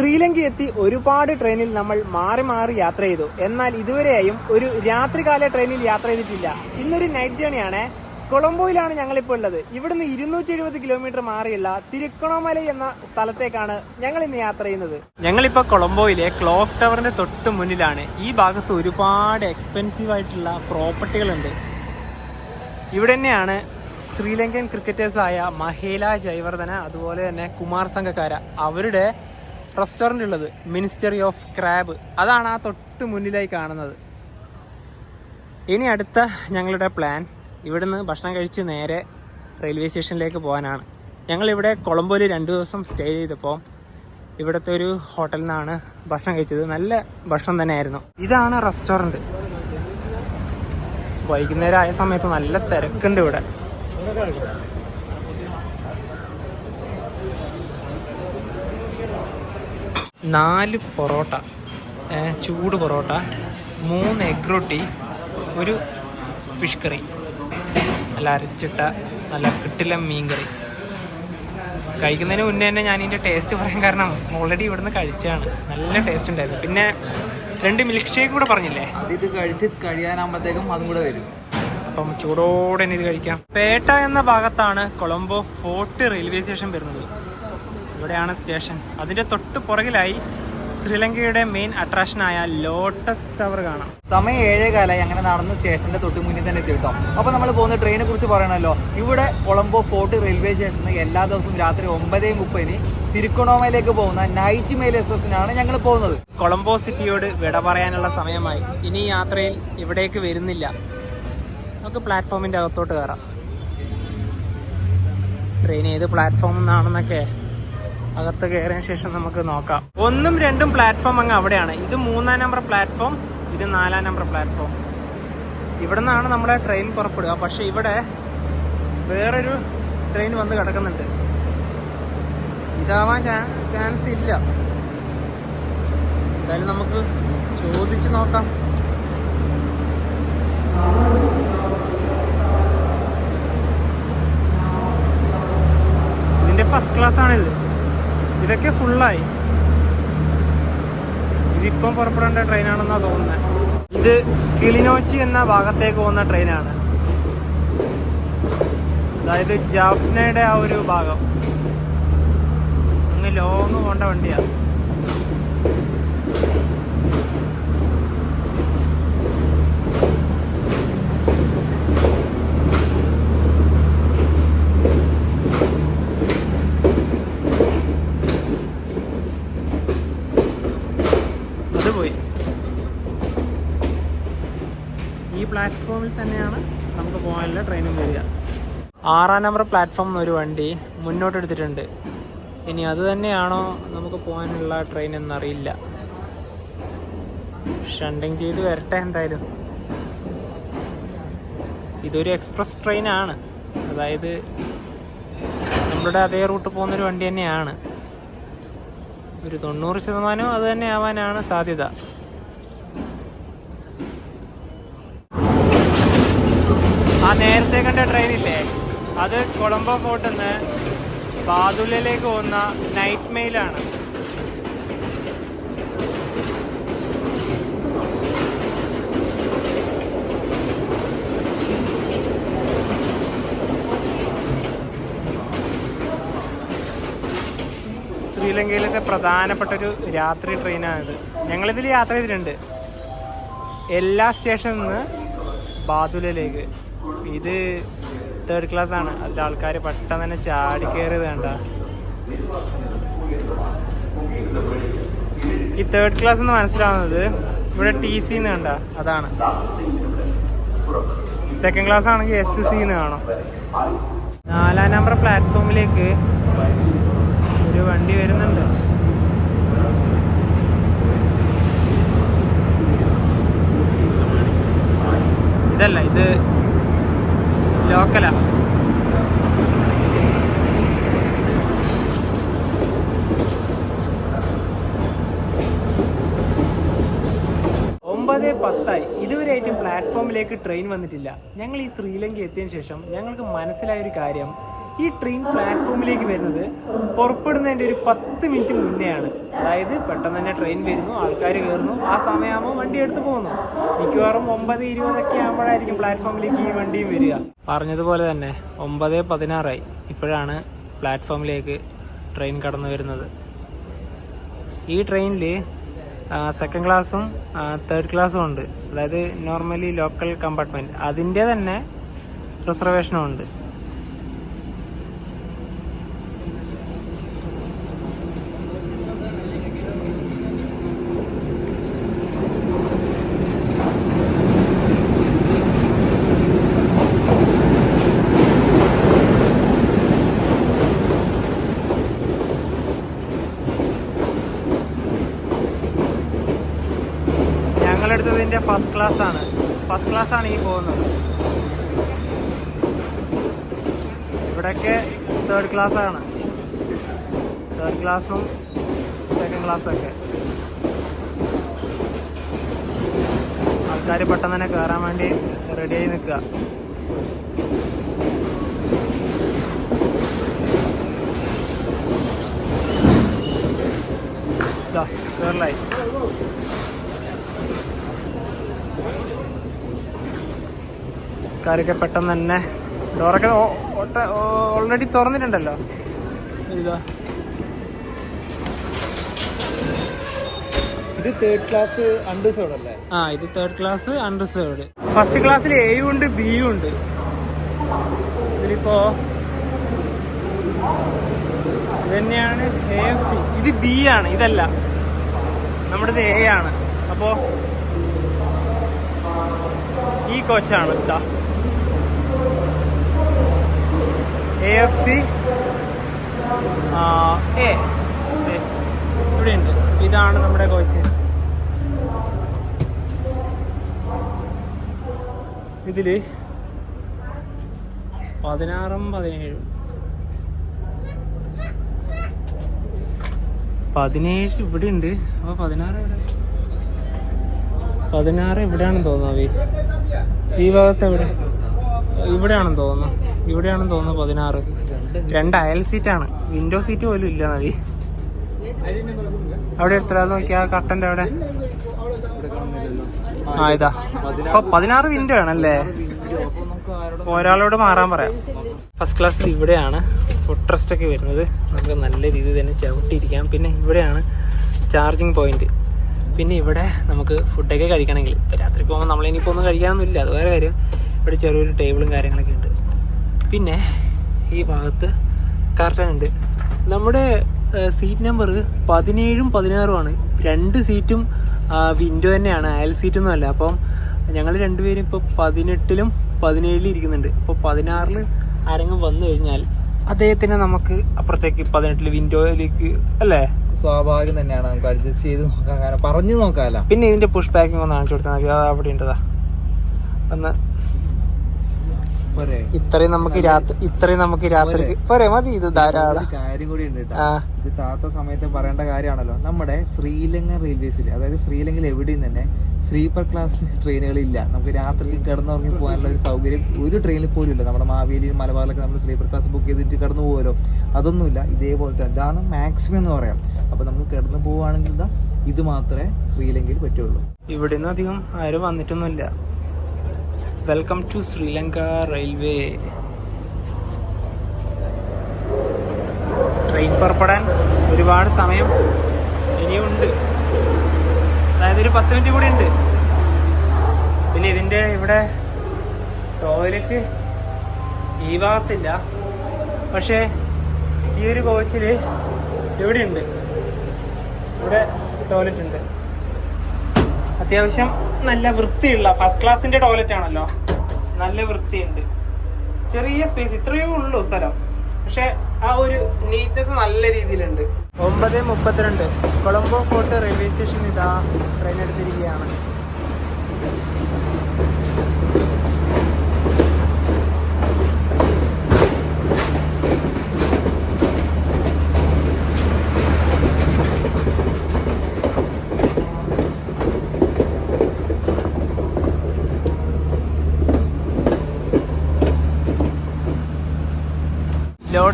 ശ്രീലങ്ക എത്തി ഒരുപാട് ട്രെയിനിൽ നമ്മൾ മാറി മാറി യാത്ര ചെയ്തു. എന്നാൽ ഇതുവരെയായും ഒരു രാത്രികാല ട്രെയിനിൽ യാത്ര ചെയ്തിട്ടില്ല. ഇന്നൊരു നൈറ്റ് ജേണിയാണ്. കൊളംബോയിലാണ് ഞങ്ങളിപ്പോൾ ഉള്ളത്. ഇവിടുന്ന് 270 കിലോമീറ്റർ മാറിയുള്ള തിരുക്കോണമലൈ എന്ന സ്ഥലത്തേക്കാണ് ഞങ്ങൾ ഇന്ന് യാത്ര ചെയ്യുന്നത്. ഞങ്ങളിപ്പോൾ കൊളംബോയിലെ ക്ലോക്ക് ടവറിന്റെ തൊട്ട് മുന്നിലാണ്. ഈ ഭാഗത്ത് ഒരുപാട് എക്സ്പെൻസീവ് ആയിട്ടുള്ള പ്രോപ്പർട്ടികളുണ്ട്. ഇവിടെ തന്നെയാണ് ശ്രീലങ്കൻ ക്രിക്കറ്റേഴ്സായ മഹേല ജയവർധന അതുപോലെ തന്നെ കുമാർ സംഗക്കാര അവരുടെ റെസ്റ്റോറൻ്റ് ഉള്ളത്. മിനിസ്റ്ററി ഓഫ് ക്രാബ്, അതാണ് ആ തൊട്ട് മുന്നിലായി കാണുന്നത്. ഇനി അടുത്ത ഞങ്ങളുടെ പ്ലാൻ ഇവിടുന്ന് ഭക്ഷണം കഴിച്ച് നേരെ റെയിൽവേ സ്റ്റേഷനിലേക്ക് പോകാനാണ്. ഞങ്ങളിവിടെ കൊളംബോയിൽ 2 ദിവസം സ്റ്റേ ചെയ്തപ്പോൾ ഇവിടുത്തെ ഒരു ഹോട്ടലിൽ നിന്നാണ് ഭക്ഷണം കഴിച്ചത്. നല്ല ഭക്ഷണം തന്നെയായിരുന്നു. ഇതാണ് റെസ്റ്റോറൻറ്റ്. വൈകുന്നേരം ആയ സമയത്ത് നല്ല തിരക്കുണ്ട് ഇവിടെ. നാല് പൊറോട്ട, ചൂട് പൊറോട്ട, 3 എഗ് റൊട്ടി, ഒരു ഫിഷ് കറി, നല്ല അരച്ചിട്ട നല്ല കിട്ടില്ല മീൻ കറി. കഴിക്കുന്നതിന് മുന്നേ തന്നെ ഞാൻ ഇതിൻ്റെ ടേസ്റ്റ് പറയാൻ കാരണം ഓൾറെഡി ഇവിടുന്ന് കഴിച്ചാണ്. നല്ല ടേസ്റ്റ് ഉണ്ടായിരുന്നു. പിന്നെ 2 മിൽക്ക് ഷേക്ക് കൂടെ പറഞ്ഞില്ലേ, ഇത് കഴിച്ച് കഴിയാനാകുമ്പോഴത്തേക്കും അതും കൂടെ വരും. അപ്പം ചൂടോടെ തന്നെ ഇത് കഴിക്കാം. പേട്ട എന്ന ഭാഗത്താണ് കൊളംബോ ഫോർട്ട് റെയിൽവേ സ്റ്റേഷൻ വരുന്നത്. ഇവിടെയാണ് സ്റ്റേഷൻ. അതിൻ്റെ തൊട്ട് പുറകിലായി ശ്രീലങ്കയുടെ മെയിൻ അട്രാക്ഷനായ ലോട്ടസ് ടവർ കാണാം. സമയം 7:15. അങ്ങനെ നടന്ന് സ്റ്റേഷന്റെ തൊട്ട് മുന്നിൽ തന്നെ എത്തി കേട്ടോ. അപ്പോൾ നമ്മൾ പോകുന്ന ട്രെയിനെ കുറിച്ച് പറയണമല്ലോ. ഇവിടെ കൊളംബോ ഫോർട്ട് റെയിൽവേ സ്റ്റേഷനിൽ എല്ലാ ദിവസവും രാത്രി 9:30 തിരുക്കോണമലയിലേക്ക് പോകുന്ന നൈറ്റ് മെയിൽ എക്സ്പ്രസിനാണ് ഞങ്ങൾ പോകുന്നത്. കൊളംബോ സിറ്റിയോട് വിട പറയാനുള്ള സമയമായി. ഇനി യാത്രയിൽ ഇവിടേക്ക് വരുന്നില്ല. നമുക്ക് പ്ലാറ്റ്ഫോമിൻ്റെ അകത്തോട്ട് കയറാം. ട്രെയിൻ ഏത് പ്ലാറ്റ്ഫോമിൽ നിന്നാണെന്നൊക്കെ അകത്ത് കയറിയതിനു ശേഷം നമുക്ക് നോക്കാം. 1ഉം 2ഉം പ്ലാറ്റ്ഫോം അങ്ങ് അവിടെയാണ്. ഇത് 3-ാം നമ്പർ പ്ലാറ്റ്ഫോം, ഇത് 4-ാം നമ്പർ പ്ലാറ്റ്ഫോം. ഇവിടെ നിന്നാണ് നമ്മുടെ ട്രെയിൻ പുറപ്പെടുക. പക്ഷെ ഇവിടെ വേറൊരു ട്രെയിൻ വന്ന് കിടക്കുന്നുണ്ട്. ഇതാവാൻ ചാൻസ് ഇല്ല. എന്തായാലും നമുക്ക് ചോദിച്ച് നോക്കാം. ഇതിന്റെ ഫസ്റ്റ് ക്ലാസ് ആണിത്. ഇതൊക്കെ ഫുള്ളായി. ഇതിപ്പം പുറപ്പെടേണ്ട ട്രെയിനാണെന്നാണ് തോന്നുന്നത്. ഇത് കിളിനോച്ചി എന്ന ഭാഗത്തേക്ക് പോകുന്ന ട്രെയിനാണ്. അതായത് ജാഫ്നയുടെ ആ ഒരു ഭാഗം. അങ്ങ് ലോങ് പോകേണ്ട വണ്ടിയാണ്. പോയി. ഈ പ്ലാറ്റ്ഫോമിൽ തന്നെയാണ് നമുക്ക് പോകാനുള്ള ട്രെയിനും വരിക. 6-ാം നമ്പർ പ്ലാറ്റ്ഫോമിൽ നിന്ന് ഒരു വണ്ടി മുന്നോട്ടെടുത്തിട്ടുണ്ട്. ഇനി അത് തന്നെയാണോ നമുക്ക് പോകാനുള്ള ട്രെയിൻ എന്നറിയില്ല. ഷണ്ടിങ് ചെയ്ത് വരട്ടെ എന്തായാലും. ഇതൊരു എക്സ്പ്രസ് ട്രെയിനാണ്. അതായത് നമ്മളുടെ അതേ റൂട്ട് പോകുന്നൊരു വണ്ടി തന്നെയാണ്. ഒരു 90% അത് തന്നെ ആവാനാണ് സാധ്യത. ആ നേരത്തെ കണ്ട ട്രെയിനില്ലേ, അത് കൊളംബോ ഫോർട്ടിൽ നിന്ന് ബാദുലയിലേക്ക് പോകുന്ന നൈറ്റ് മെയിലാണ്. ശ്രീലങ്കയിലൊക്കെ പ്രധാനപ്പെട്ടൊരു രാത്രി ട്രെയിനാണിത്. ഞങ്ങളിതിൽ യാത്ര ചെയ്തിട്ടുണ്ട്. എല്ലാ സ്റ്റേഷനിൽ നിന്ന് ബാദുലയിലേക്ക്. ഇത് 3rd ക്ലാസ് ആണ്. അതിൽ ആൾക്കാർ പെട്ടെന്ന് തന്നെ ചാടി കയറിയത് വേണ്ട. ഈ 3rd ക്ലാസ് എന്ന് മനസ്സിലാവുന്നത് ഇവിടെ TC എന്ന് കണ്ട അതാണ്. 2nd ക്ലാസ് ആണെങ്കിൽ SC എന്ന് കാണും. 4-ാം നമ്പർ പ്ലാറ്റ്ഫോമിലേക്ക് ഒരു വണ്ടി വരുന്നുണ്ട്. ഇതല്ല, ഇത് ലോക്കലാ. ഒമ്പത് 10 ഇതുവരെയായിട്ടും പ്ലാറ്റ്ഫോമിലേക്ക് ട്രെയിൻ വന്നിട്ടില്ല. ഞങ്ങൾ ഈ ശ്രീലങ്ക എത്തിയതിനു ശേഷം ഞങ്ങൾക്ക് മനസ്സിലായൊരു കാര്യം, ഈ ട്രെയിൻ പ്ലാറ്റ്ഫോമിലേക്ക് വരുന്നത് പുറപ്പെടുന്നതിൻ്റെ ഒരു 10 മിനിറ്റ് മുന്നെയാണ്. അതായത് പെട്ടെന്ന് തന്നെ ട്രെയിൻ വരുന്നു, ആൾക്കാർ കയറുന്നു, ആ സമയമാകുമ്പോൾ വണ്ടി എടുത്ത് പോകുന്നു. മിക്കവാറും 9:20 ആകുമ്പോഴായിരിക്കും പ്ലാറ്റ്ഫോമിലേക്ക് ഈ വണ്ടിയും വരിക. പറഞ്ഞതുപോലെ തന്നെ 9:16 ഇപ്പോഴാണ് പ്ലാറ്റ്ഫോമിലേക്ക് ട്രെയിൻ കടന്നു വരുന്നത്. ഈ ട്രെയിനിൽ സെക്കൻഡ് ക്ലാസ്സും തേർഡ് ക്ലാസ്സും ഉണ്ട്. അതായത് നോർമലി ലോക്കൽ കമ്പാർട്ട്മെൻറ്റ് അതിൻ്റെ തന്നെ റിസർവേഷനും ഉണ്ട്. ഞങ്ങളെടുത്തതിൻ്റെ ഫസ്റ്റ് ക്ലാസ് ആണ് ഈ പോകുന്നത്. ഇവിടെയൊക്കെ തേർഡ് ക്ലാസ്സാണ്. തേർഡ് ക്ലാസ്സും സെക്കൻഡ് ക്ലാസ്സൊക്കെ ആൾക്കാർ പെട്ടെന്ന് തന്നെ കയറാൻ വേണ്ടി റെഡിയായി നിൽക്കുക. കേരളായി ആൾക്കാരൊക്കെ പെട്ടെന്ന് തന്നെ ഡോറൊക്കെ ഓൾറെഡി തുറന്നിട്ടുണ്ടല്ലോ. ഇതാ ഇത് തേർഡ് ക്ലാസ് അൺറിസർവ്ഡ് അല്ലേ? ഇത് തേർഡ് ക്ലാസ് അൺറിസർവ്ഡ്. ഫസ്റ്റ് ക്ലാസ്സിൽ എയും ഉണ്ട് ബിയും ഉണ്ട്. ഇതിലിപ്പോ ഇത് തന്നെയാണ് AFC. ഇത് ബി ആണ്, ഇതല്ല നമ്മുടേത് എ ആണ്. അപ്പോ ഈ കോച്ചാണ് ഇതാ AFC എ. ഇവിടെ ഉണ്ട്. ഇതാണ് നമ്മുടെ കോച്ച്. ഇതില് 16 17 ഇവിടെ ഉണ്ട്. അപ്പൊ 16 ഇവിടെയാണെന്ന് തോന്നുന്നു. ഈ ഭാഗത്ത് ഇവിടെയാണെന്ന് തോന്നുന്നു. 16. 2 അയൽ സീറ്റാണ്, വിൻഡോ സീറ്റ് പോലും ഇല്ല നവി. അവിടെ എത്ര നോക്കി ആ കട്ടന്റെ അവിടെ. ഇതാ അപ്പൊ 16 വിൻഡോ ആണല്ലേ. ഒരാളോട് മാറാൻ പറയാം. ഫസ്റ്റ് ക്ലാസ് ഇവിടെയാണ് ഫുഡ് റെസ്റ്റ് ഒക്കെ വരുന്നത്. നമുക്ക് നല്ല രീതിയിൽ തന്നെ ചവിട്ടിയിരിക്കാം. പിന്നെ ഇവിടെയാണ് ചാർജിങ് പോയിന്റ്. പിന്നെ ഇവിടെ നമുക്ക് ഫുഡൊക്കെ കഴിക്കണമെങ്കിൽ രാത്രി പോകുമ്പോൾ നമ്മളിനിപ്പോൾ ഒന്നും കഴിക്കാനൊന്നുമില്ല, അത് വേറെ കാര്യം. ഇവിടെ ചെറിയൊരു ടേബിളും കാര്യങ്ങളൊക്കെ ഉണ്ട്. പിന്നെ ഈ ഭാഗത്ത് കർട്ടൻ ഉണ്ട്. നമ്മുടെ സീറ്റ് നമ്പർ 17ഉം 16ഉമാണ്. 2 സീറ്റും വിൻഡോ തന്നെയാണ്, അയൽ സീറ്റൊന്നും അല്ല. അപ്പം ഞങ്ങൾ രണ്ടുപേരും ഇപ്പോൾ 18ലും 17ലും ഇരിക്കുന്നുണ്ട്. അപ്പോൾ 16ൽ ആരെങ്കിലും വന്നു കഴിഞ്ഞാൽ അദ്ദേഹത്തിന് നമുക്ക് അപ്പുറത്തേക്ക് 18ൽ വിൻഡോയിലേക്ക് അല്ലേ. സ്വാഭാവികം തന്നെയാണ്, നമുക്ക് അഡ്ജസ്റ്റ് ചെയ്ത് നോക്കാം, പറഞ്ഞു നോക്കാമല്ലോ. പിന്നെ ഇതിന്റെ പുഷ് പാക്കിംഗ് ഒന്ന് കാണിച്ചു കൊടുത്താൽ അവിടെ ഉണ്ടതാ. ഒന്ന് ഇത്രയും നമുക്ക് രാത്രിക്ക് പോരെ മതി. ഇത് ധാരാളം കാര്യം കൂടി ഉണ്ട്. ഇത് താത്ത സമയത്ത് പറയേണ്ട കാര്യമാണല്ലോ. നമ്മുടെ ശ്രീലങ്ക റെയിൽവേസിൽ, അതായത് ശ്രീലങ്കയിൽ എവിടെയും തന്നെ സ്ലീപ്പർ ക്ലാസ് ട്രെയിനുകളില്ല. നമുക്ക് രാത്രിക്ക് കിടന്നുറങ്ങി പോകാനുള്ള ഒരു സൗകര്യം ഒരു ട്രെയിനിൽ പോലും ഇല്ല. നമ്മുടെ മാവേലി മലബാറിലൊക്കെ നമ്മൾ സ്ലീപ്പർ ക്ലാസ് ബുക്ക് ചെയ്തിട്ട് കിടന്നു പോകുമല്ലോ, അതൊന്നുമില്ല. ഇതേപോലത്തെ ഇതാണ് മാക്സിമം എന്ന് പറയാം. അപ്പോൾ നമുക്ക് കിടന്നു പോവുകയാണെങ്കിൽ ഇത് മാത്രമേ ശ്രീലങ്കയിൽ പറ്റുള്ളൂ. ഇവിടെ നിന്ന് അധികം ആരും വന്നിട്ടൊന്നുമില്ല. Welcome to Sri Lanka railway. Train പുറപ്പെടാൻ ഒരുപാട് സമയം ഇനിയുണ്ട്. അതായത് ഒരു 10 മിനിറ്റ് കൂടി ഉണ്ട്. പിന്നെ ഇതിൻ്റെ ഇവിടെ ടോയ്ലറ്റ് ഈ ഭാഗത്തില്ല, പക്ഷേ ഈ ഒരു കോച്ചിൽ എവിടെയുണ്ട്, ഇവിടെ ടോയ്ലറ്റ് ഉണ്ട്. അത്യാവശ്യം നല്ല വൃത്തിയുള്ള ഫസ്റ്റ് ക്ലാസിന്റെ ടോയ്ലറ്റ് ആണല്ലോ, നല്ല വൃത്തിയുണ്ട്. ചെറിയ സ്പേസ്, ഇത്രയേ ഉള്ളൂ സ്ഥലം, പക്ഷെ ആ ഒരു നീറ്റ്നെസ് നല്ല രീതിയിലുണ്ട്. 9:32 കൊളംബോ ഫോർട്ട് റെയിൽവേ സ്റ്റേഷൻ. ഇതാ ട്രെയിൻ എടുത്തിരിക്കുകയാണ്.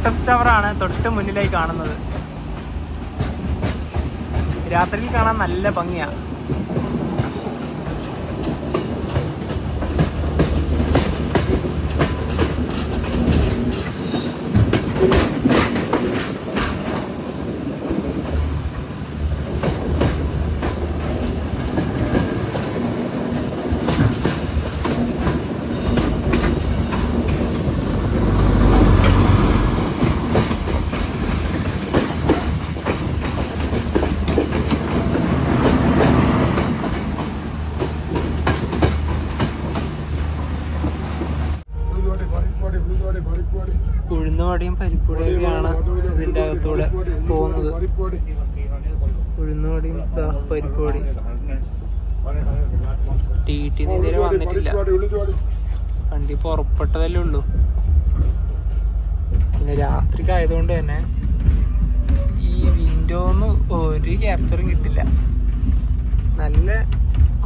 ലോട്ടസ് ടവറാണ് തൊട്ട് മുന്നിലായി കാണുന്നത്. രാത്രിയിൽ കാണാൻ നല്ല ഭംഗിയാണ്. ഉഴുന്നുവടയും പരിപ്പുവടയൊക്കെയാണ് ഇതിന്റെ അകത്തൂടെ പോകുന്നത്. ഉഴുന്നുവടയും പരിപ്പുവടി. ടീറ്റിന് ഇതുവരെ വന്നിട്ടില്ല, വണ്ടി പുറപ്പെട്ടതല്ലേ ഉള്ളൂ. പിന്നെ രാത്രിക്കായതുകൊണ്ട് തന്നെ ഈ വിൻഡോന്ന് ഒരു ക്യാപ്ചറും കിട്ടില്ല. നല്ല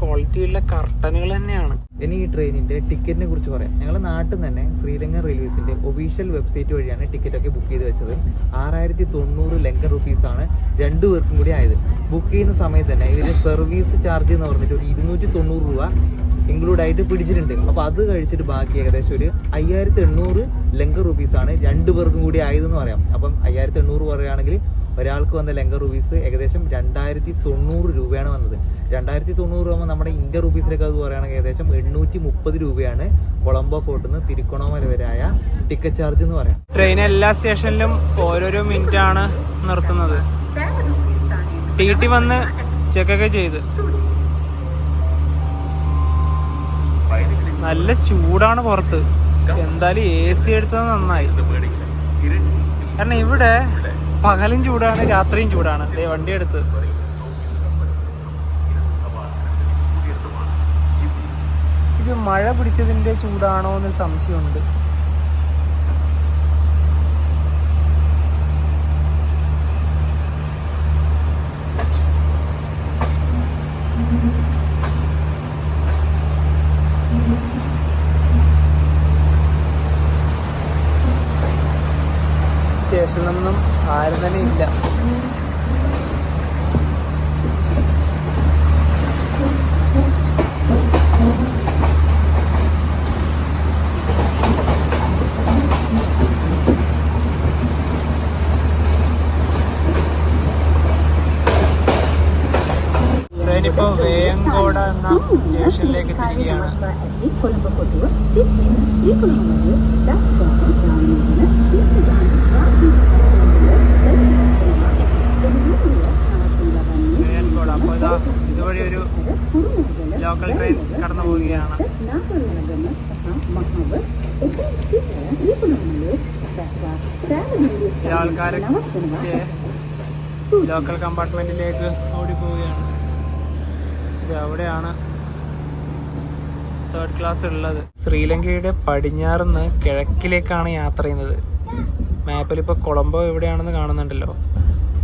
ക്വാളിറ്റിയുള്ള കർട്ടനുകൾ തന്നെയാണ്. ഇനി ഈ ട്രെയിനിന്റെ ടിക്കറ്റിനെ കുറിച്ച് പറയാം. ഞങ്ങളുടെ നാട്ടിൽ നിന്ന് തന്നെ ശ്രീലങ്കൻ റെയിൽവേസിന്റെ ഒഫീഷ്യൽ വെബ്സൈറ്റ് വഴിയാണ് ടിക്കറ്റൊക്കെ ബുക്ക് ചെയ്ത് വെച്ചത്. 6090 ലങ്കൻ റുപ്പീസാണ് 2 പേർക്കും കൂടി ആയത്. ബുക്ക് ചെയ്യുന്ന സമയത്ത് തന്നെ ഇതിന്റെ സർവീസ് ചാർജ് എന്ന് പറഞ്ഞിട്ട് ഒരു 290 രൂപ ഇൻക്ലൂഡ് ആയിട്ട് പിടിച്ചിട്ടുണ്ട്. അപ്പോൾ അത് കഴിച്ചിട്ട് ബാക്കി ഏകദേശം ഒരു 5800 ലങ്കൻ റുപ്പീസാണ് 2 പേർക്കും കൂടി ആയതെന്ന് പറയാം. അപ്പം 5800 പറയുകയാണെങ്കിൽ ഒരാൾക്ക് വന്ന ലങ്കൻ റുപ്പീസ് ഏകദേശം 2090 രൂപയാണ് വന്നത്. 2090 രൂപ നമ്മുടെ ഇന്ത്യൻ റുപ്പീസിലേക്ക് അത് പറയുകയാണെങ്കിൽ ഏകദേശം 830 രൂപയാണ് കൊളംബോ ഫോർട്ടിൽ നിന്ന് തിരുക്കോണമല വരെയായ ടിക്കറ്റ് ചാർജ് എന്ന് പറയാം. ട്രെയിൻ എല്ലാ സ്റ്റേഷനിലും ഓരോരോ മിനിറ്റ് ആണ് നിർത്തുന്നത്. ടി വന്ന് ചെക്കൊക്കെ ചെയ്ത്. നല്ല ചൂടാണ് പുറത്ത്. എന്തായാലും AC എടുത്തത് നന്നായി. കാരണം ഇവിടെ പകലും ചൂടാണ്, രാത്രിയും ചൂടാണ്. വണ്ടി എടുത്ത് ഇത് മഴ പിടിച്ചതിന്റെ ചൂടാണോ എന്ന് സംശയമുണ്ട്. സ്റ്റേഷനിലൊന്നും ആരും തന്നെ ഇല്ല. ട്രെയിനിപ്പോ വേങ്കോട എന്ന സ്റ്റേഷനിലേക്ക് എത്തിയിരിക്കുകയാണ്. വേങ്കോട. അപ്പോൾ ഇതാ ഇതുവഴി ഒരു ലോക്കൽ ട്രെയിൻ കടന്നു പോവുകയാണ്. ആൾക്കാരൊക്കെ ലോക്കൽ കമ്പാർട്ട്മെന്റിലേക്ക് ഓടിപ്പോവുകയാണ്. അവിടെയാണ് 3rd ക്ലാസ് ഉള്ളത്. ശ്രീലങ്കയുടെ പടിഞ്ഞാറുനിന്ന് കിഴക്കിലേക്കാണ് യാത്ര ചെയ്യുന്നത്. മാപ്പിൽ ഇപ്പോൾ കൊളംബോ എവിടെയാണെന്ന് കാണുന്നുണ്ടല്ലോ.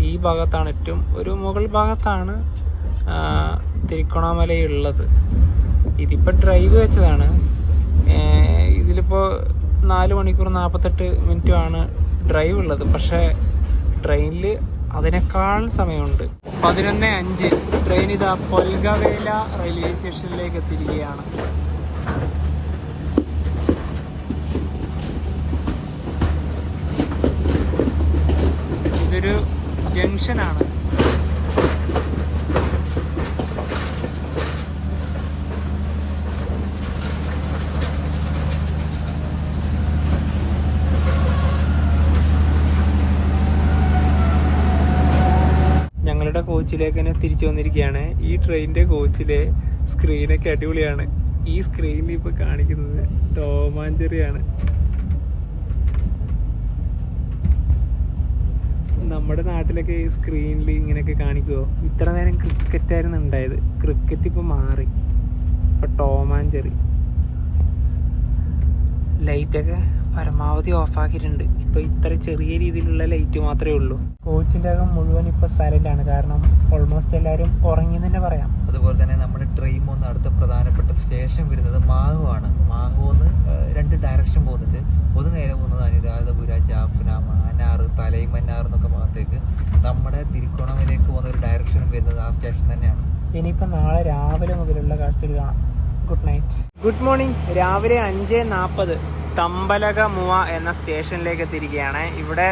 ഈ ഭാഗത്താണ് ഏറ്റവും ഒരു മുകൾ ഭാഗത്താണ് തിരുക്കോണമലയുള്ളത്. ഇതിപ്പോൾ ഡ്രൈവ് വെച്ചതാണ്. ഇതിലിപ്പോൾ 4 മണിക്കൂർ 48 മിനിറ്റുമാണ് ഡ്രൈവ് ഉള്ളത്. പക്ഷേ ട്രെയിനിൽ അതിനേക്കാൾ സമയമുണ്ട്. 11:05 ട്രെയിൻ ഇതാ പൊൽഗവേല റെയിൽവേ സ്റ്റേഷനിലേക്ക് എത്തിയിരിക്കുകയാണ്. ഇതൊരു ജംഗ്ഷനാണ്. ഞങ്ങളുടെ കോച്ചിലേക്ക് തന്നെ തിരിച്ചു വന്നിരിക്കുകയാണ്. ഈ ട്രെയിനിന്റെ കോച്ചിലെ സ്ക്രീനൊക്കെ അടിപൊളിയാണ്. ഈ സ്ക്രീനിൽ ഇപ്പൊ കാണിക്കുന്നത് ടോം ആൻഡ് ജെറിയാണ്. നമ്മുടെ നാട്ടിലൊക്കെ ഈ സ്ക്രീനിൽ ഇങ്ങനെയൊക്കെ കാണിക്കുമോ? ഇത്ര നേരം ക്രിക്കറ്റായിരുന്നു ഉണ്ടായത്. ക്രിക്കറ്റ് ഇപ്പൊ മാറി, ഇപ്പൊ ടോം ആൻഡ് ജെറി. ലൈറ്റൊക്കെ പരമാവധി ഓഫാക്കിയിട്ടുണ്ട്. ഇപ്പൊ ഇത്ര ചെറിയ രീതിയിലുള്ള ലൈറ്റ് മാത്രമേ ഉള്ളൂ. കോച്ചിന്റെ അകം മുഴുവൻ ഇപ്പൊ സൈലന്റ് ആണ്, കാരണം ഓൾമോസ്റ്റ് എല്ലാവരും ഉറങ്ങി തന്നെ പറയാം. അതുപോലെ തന്നെ നമ്മുടെ ട്രെയിൻ പോകുന്ന അടുത്ത പ്രധാനപ്പെട്ട സ്റ്റേഷൻ വരുന്നത് മാഹോ ആണ്. മാഹോന്ന് 2 ഡയറക്ഷൻ പോകുന്നുണ്ട്. ഒന്ന് നേരെ പോകുന്നത് അനുരാധപുര, ജാഫ്ന, മാന്നാർ, തലൈമന്നാർ എന്നൊക്കെ ഭാഗത്തേക്ക്. നമ്മുടെ തിരുക്കോണമലേക്ക് പോകുന്ന ഒരു ഡയറക്ഷനും വരുന്നത് ആ സ്റ്റേഷൻ തന്നെയാണ്. ഇനിയിപ്പോ നാളെ രാവിലെ മുതലുള്ള കാഴ്ചകൾ കാണാം. Good night. Good morning. രാവിലെ 5:40 തമ്പലകമുവ എന്ന സ്റ്റേഷനിലേക്ക് എത്തിയിരിക്കുകയാണ്. ഇവിടെ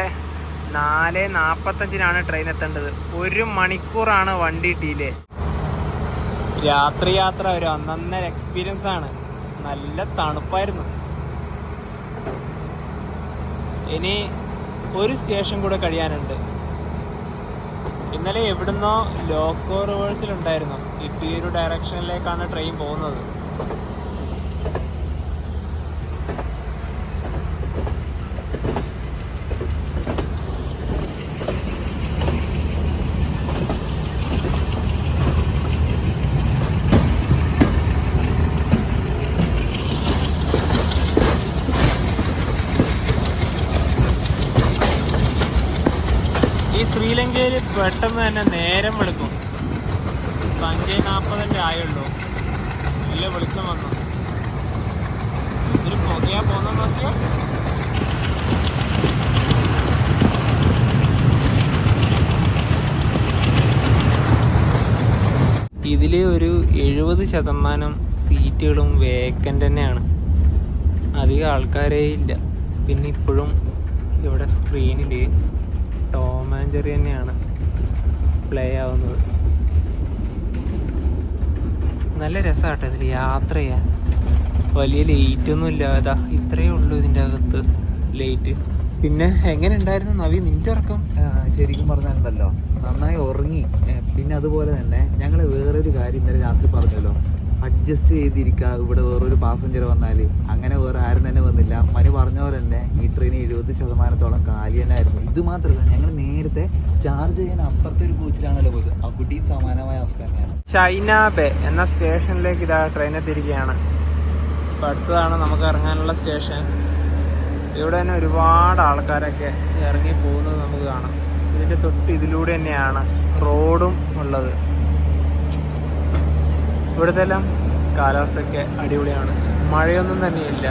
4:45 ട്രെയിൻ എത്തേണ്ടത്. 1 മണിക്കൂറാണ് വണ്ടി ഡിലേ. രാത്രി യാത്ര ഒരു ഒന്നൊന്നര എക്സ്പീരിയൻസ് ആണ്. നല്ല തണുപ്പായിരുന്നു. ഇനി ഒരു സ്റ്റേഷൻ കൂടെ കഴിയാനുണ്ട്. ഇന്നലെ എവിടുന്നോ ലോക്കോ റിവേഴ്സിൽ ഉണ്ടായിരുന്നു. ഇപ്പം ഈ ഒരു ഡയറക്ഷനിലേക്കാണ് ട്രെയിൻ പോകുന്നത്. ശ്രീലങ്കയിൽ പെട്ടെന്ന് തന്നെ നേരം വെളുക്കും. 5:40 ആയുള്ളൂ. നല്ല വെളിച്ചം വന്നു. ഇതൊരു പുകയാ പോകുന്ന നോക്കിയ. ഇതിൽ ഒരു 70% സീറ്റുകളും വേക്കൻ്റ് തന്നെയാണ്. അധികം ആൾക്കാരേ ഇല്ല. പിന്നെ ഇപ്പോഴും ഇവിടെ സ്ക്രീനിൽ ടോം ആൻഡ് ജെറി തന്നെയാണ് പ്ലേ ആവുന്നത്. നല്ല രസമാട്ടോ ഇതിൽ യാത്ര ചെയ്യാൻ. വലിയ ലൈറ്റൊന്നും ഇല്ലാതെ ഇത്രയേ ഉള്ളൂ ഇതിൻ്റെ അകത്ത് ലൈറ്റ്. പിന്നെ എങ്ങനെ ഉണ്ടായിരുന്നു നവി നിന്റെ ഉറക്കം? ശരിക്കും പറഞ്ഞാലുണ്ടല്ലോ, നന്നായി ഉറങ്ങി. പിന്നെ അതുപോലെ തന്നെ ഞങ്ങൾ വേറൊരു കാര്യം ഇന്നലെ രാത്രി പറഞ്ഞല്ലോ, അഡ്ജസ്റ്റ് ചെയ്തിരിക്കുക. ഇവിടെ വേറൊരു പാസഞ്ചർ വന്നാൽ അങ്ങനെ വേറെ ആരും തന്നെ വന്നില്ല. മനു പറഞ്ഞ പോലെ തന്നെ ഈ ട്രെയിൻ 70% കാലി തന്നെ ആയിരുന്നു. ഇത് മാത്രമല്ല, ഞങ്ങൾ നേരത്തെ ചാർജ് ചെയ്യാൻ അപ്പുറത്തെ ഒരു കോച്ചിലാണല്ലോ പോയത്. അവിടെയും സമാനമായ അവസ്ഥ തന്നെയാണ്. ചൈന ബേ എന്ന സ്റ്റേഷനിലേക്ക് ഇതാ ട്രെയിൻ എത്തിയിരിക്കുകയാണ്. ഇപ്പം അടുത്തതാണ് നമുക്ക് ഇറങ്ങാനുള്ള സ്റ്റേഷൻ. ഇവിടെ തന്നെ ഒരുപാട് ആൾക്കാരൊക്കെ ഇറങ്ങി പോകുന്നത് നമുക്ക് കാണാം. ഇതിൻ്റെ തൊട്ട് ഇതിലൂടെ തന്നെയാണ് റോഡും ഉള്ളത്. ഇവിടുത്തെ എല്ലാം കാലാവസ്ഥയൊക്കെ അടിപൊളിയാണ്. മഴയൊന്നും തന്നെയില്ല.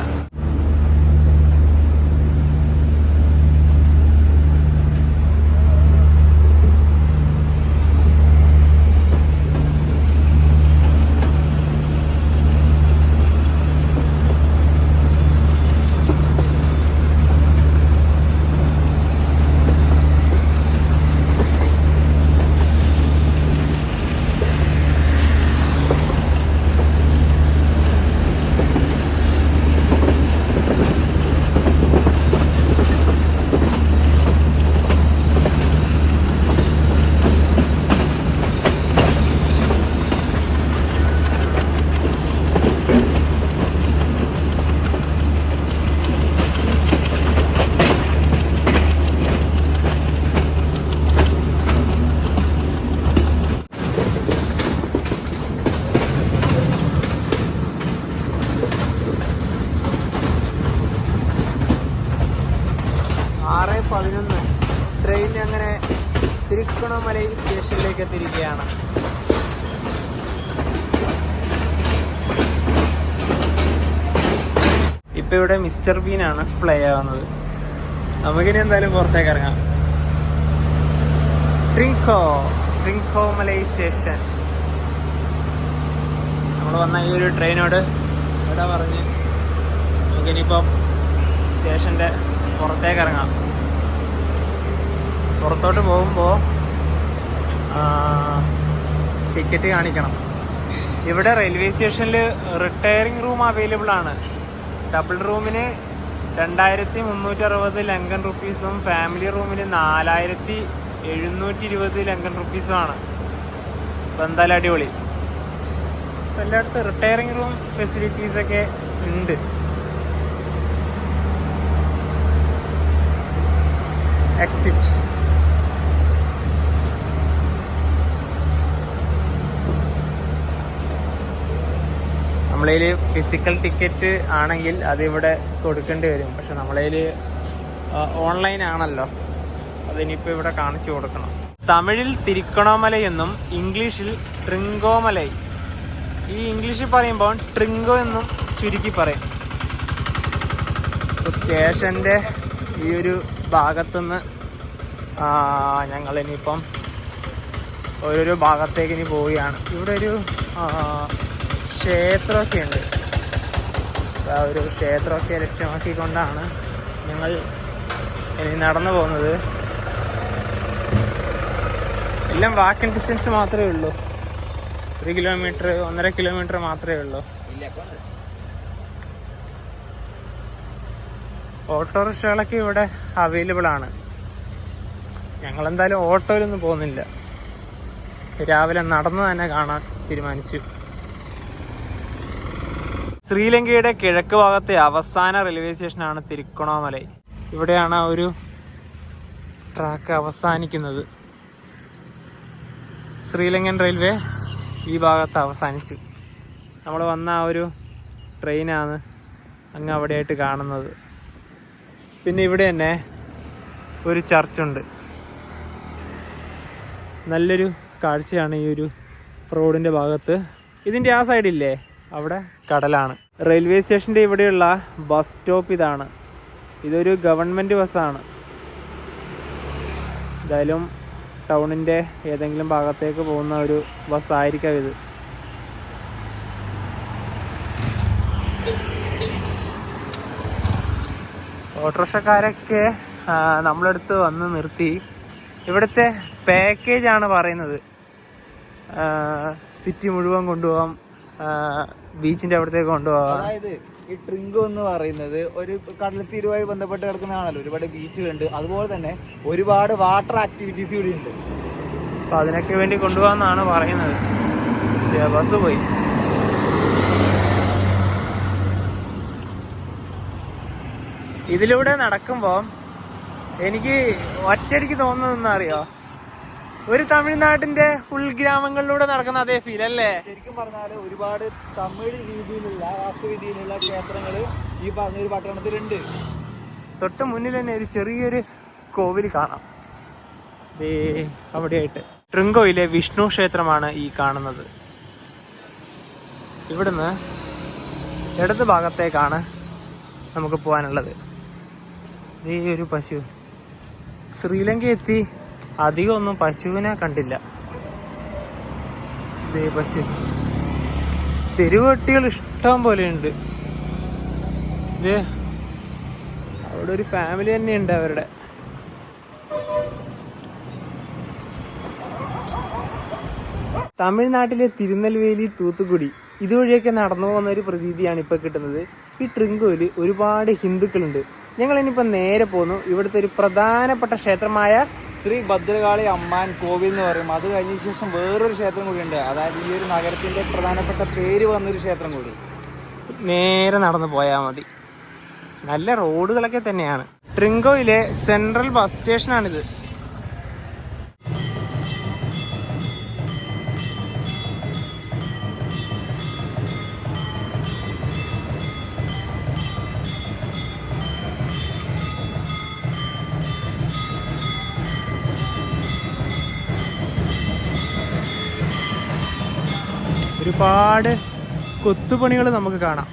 ട്രെയിൻ അങ്ങനെ തിരുക്കോണമലൈ സ്റ്റേഷനിലേക്ക് എത്തിയിരിക്കുകയാണ്. ഇപ്പൊ ഇവിടെ മിസ്റ്റർ ബീനാണ് പ്ലേ ആവുന്നത്. നമുക്കിനി എന്തായാലും പുറത്തേക്ക് ഇറങ്ങാം. തിരുക്കോണമലൈ സ്റ്റേഷൻ. നമ്മൾ വന്ന ഈ ഒരു ട്രെയിനോട് ഇവിടെ പറഞ്ഞ് നമുക്കിനിയിപ്പം സ്റ്റേഷൻ്റെ പുറത്തേക്ക് ഇറങ്ങാം. പുറത്തോട്ട് പോകുമ്പോൾ ടിക്കറ്റ് കാണിക്കണം. ഇവിടെ റെയിൽവേ സ്റ്റേഷനിൽ റിട്ടയറിംഗ് റൂം അവൈലബിൾ ആണ്. ഡബിൾ റൂമിന് 2360 ലങ്കൻ റുപ്പീസും ഫാമിലി റൂമിന് 4720 ലങ്കൻ റുപ്പീസുമാണ്. അപ്പോൾ എന്തായാലും അടിപൊളി. അപ്പോൾ എല്ലായിടത്തും റിട്ടയറിംഗ് റൂം ഫെസിലിറ്റീസൊക്കെ ഉണ്ട്. എക്സിറ്റ്. നമ്മളതിൽ ഫിസിക്കൽ ടിക്കറ്റ് ആണെങ്കിൽ അതിവിടെ കൊടുക്കേണ്ടി വരും. പക്ഷെ നമ്മളതിൽ ഓൺലൈൻ ആണല്ലോ, അതിനിപ്പോൾ ഇവിടെ കാണിച്ചു കൊടുക്കണം. തമിഴിൽ തിരുക്കോണമലൈ എന്നും ഇംഗ്ലീഷിൽ ട്രിങ്കോമലൈ. ഈ ഇംഗ്ലീഷിൽ പറയുമ്പോൾ ട്രിങ്കോ എന്നും ചുരുക്കി പറയും. സ്റ്റേഷൻ്റെ ഈ ഒരു ഭാഗത്തുനിന്ന് ഞങ്ങളിനിയിപ്പം ഓരോരോ ഭാഗത്തേക്ക് ഇനി പോവുകയാണ്. ഇവിടെ ഒരു ക്ഷേത്രമൊക്കെ ഉണ്ട്. ആ ഒരു ക്ഷേത്രമൊക്കെ ലക്ഷ്യമാക്കിക്കൊണ്ടാണ് ഞങ്ങൾ ഇനി നടന്നു പോകുന്നത്. എല്ലാം വാക്കിംഗ് ഡിസ്റ്റൻസ് മാത്രമേ ഉള്ളൂ. 1 കിലോമീറ്റർ 1.5 കിലോമീറ്റർ മാത്രമേ ഉള്ളൂ. ഓട്ടോറിക്ഷകളൊക്കെ ഇവിടെ അവൈലബിൾ ആണ്. ഞങ്ങളെന്തായാലും ഓട്ടോയിലൊന്നും പോകുന്നില്ല, രാവിലെ നടന്നു തന്നെ കാണാൻ തീരുമാനിച്ചു. ശ്രീലങ്കയുടെ കിഴക്ക് ഭാഗത്തെ അവസാന റെയിൽവേ സ്റ്റേഷനാണ് തിരുക്കോണമലൈ. ഇവിടെയാണ് ആ ഒരു ട്രാക്ക് അവസാനിക്കുന്നത്. ശ്രീലങ്കൻ റെയിൽവേ ഈ ഭാഗത്ത് അവസാനിച്ചു. നമ്മൾ വന്ന ആ ഒരു ട്രെയിനാണ് അങ്ങ് അവിടെയായിട്ട് കാണുന്നത്. പിന്നെ ഇവിടെ തന്നെ ഒരു ചർച്ചുണ്ട്. നല്ലൊരു കാഴ്ചയാണ് ഈ ഒരു റോഡിൻ്റെ ഭാഗത്ത്. ഇതിൻ്റെ ആ സൈഡില്ലേ, അവിടെ കടലാണ്. റെയിൽവേ സ്റ്റേഷൻ്റെ ഇവിടെയുള്ള ബസ് സ്റ്റോപ്പ് ഇതാണ്. ഇതൊരു ഗവൺമെൻറ് ബസ്സാണ്. എന്തായാലും ടൗണിൻ്റെ ഏതെങ്കിലും ഭാഗത്തേക്ക് പോകുന്ന ഒരു ബസ്സായിരിക്കാം ഇത്. ഓട്ടോറിക്ഷക്കാരൊക്കെ നമ്മളടുത്ത് വന്ന് നിർത്തി. ഇവിടുത്തെ പാക്കേജാണ് പറയുന്നത്. സിറ്റി മുഴുവൻ കൊണ്ടുപോകാം, ബീച്ചിൻ്റെ അവിടത്തേക്ക് കൊണ്ടുപോകാം. അതായത് ഈ ട്രിങ്കോ എന്ന് പറയുന്നത് ഒരു കടൽത്തീരുമായി ബന്ധപ്പെട്ട് കിടക്കുന്നതാണല്ലോ. ഒരുപാട് ബീച്ചുകളുണ്ട്, അതുപോലെ തന്നെ ഒരുപാട് വാട്ടർ ആക്ടിവിറ്റീസ് ഇവിടെ ഉണ്ട്. അപ്പം അതിനൊക്കെ വേണ്ടി കൊണ്ടുപോകാമെന്നാണ് പറയുന്നത്. ബസ് പോയി. ഇതിലൂടെ നടക്കുമ്പോൾ എനിക്ക് ഒറ്റയടിക്ക് തോന്നുന്നതെന്ന് അറിയോ, ഒരു തമിഴ്നാട്ടിന്റെ ഉൾഗ്രാമങ്ങളിലൂടെ നടക്കുന്ന അതേ ഫീൽ അല്ലേ? ശരിക്കും പറഞ്ഞാൽ ഒരുപാട് തമിഴ് രീതിയിലുള്ള വാസ്തുവിദ്യയിലുള്ള ക്ഷേത്രങ്ങൾ ഈ പറഞ്ഞൊരു പട്ടണത്തിലുണ്ട്. തൊട്ട് മുന്നിൽ തന്നെ ഒരു ചെറിയൊരു കോവിൽ കാണാം. അവിടെയായിട്ട് ട്രിങ്കോയിലെ വിഷ്ണു ക്ഷേത്രമാണ് ഈ കാണുന്നത്. ഇവിടുന്ന് ഇടത് ഭാഗത്തേക്കാണ് നമുക്ക് പോകാനുള്ളത്. ഈ ഒരു പശു, ശ്രീലങ്ക എത്തി അധികം ഒന്നും പശുവിനെ കണ്ടില്ല. ഇതേ പശു, തെരുവട്ടികൾ ഇഷ്ടം പോലെയുണ്ട്. ഇത് അവിടെ ഒരു ഫാമിലി തന്നെയുണ്ട് അവരുടെ. തമിഴ്നാട്ടിലെ തിരുനെൽവേലി, തൂത്തുക്കുടി ഇതുവഴിയൊക്കെ നടന്നു പോകുന്ന ഒരു പ്രതീതിയാണ് ഇപ്പോൾ കിട്ടുന്നത്. ഈ ട്രിങ്കോയിൽ ഒരുപാട് ഹിന്ദുക്കളുണ്ട്. ഞങ്ങൾ ഇനിയിപ്പോൾ നേരെ പോന്നു ഇവിടുത്തെ ഒരു പ്രധാനപ്പെട്ട ക്ഷേത്രമായ ശ്രീ ഭദ്രകാളി അമ്മാൻ കോവിൽ എന്ന് പറയും. അത് കഴിഞ്ഞ ശേഷം വേറൊരു ക്ഷേത്രം കൂടിയുണ്ട്. അതായത് ഈ ഒരു നഗരത്തിന്റെ പ്രധാനപ്പെട്ട പേര് വന്നൊരു ക്ഷേത്രം കൂടി. നേരെ നടന്നു പോയാൽ മതി. നല്ല റോഡുകളൊക്കെ തന്നെയാണ്. ട്രിങ്കോയിലെ സെൻട്രൽ ബസ് സ്റ്റേഷനാണിത്. ഒരുപാട് കൊത്തുപണികൾ നമുക്ക് കാണാം.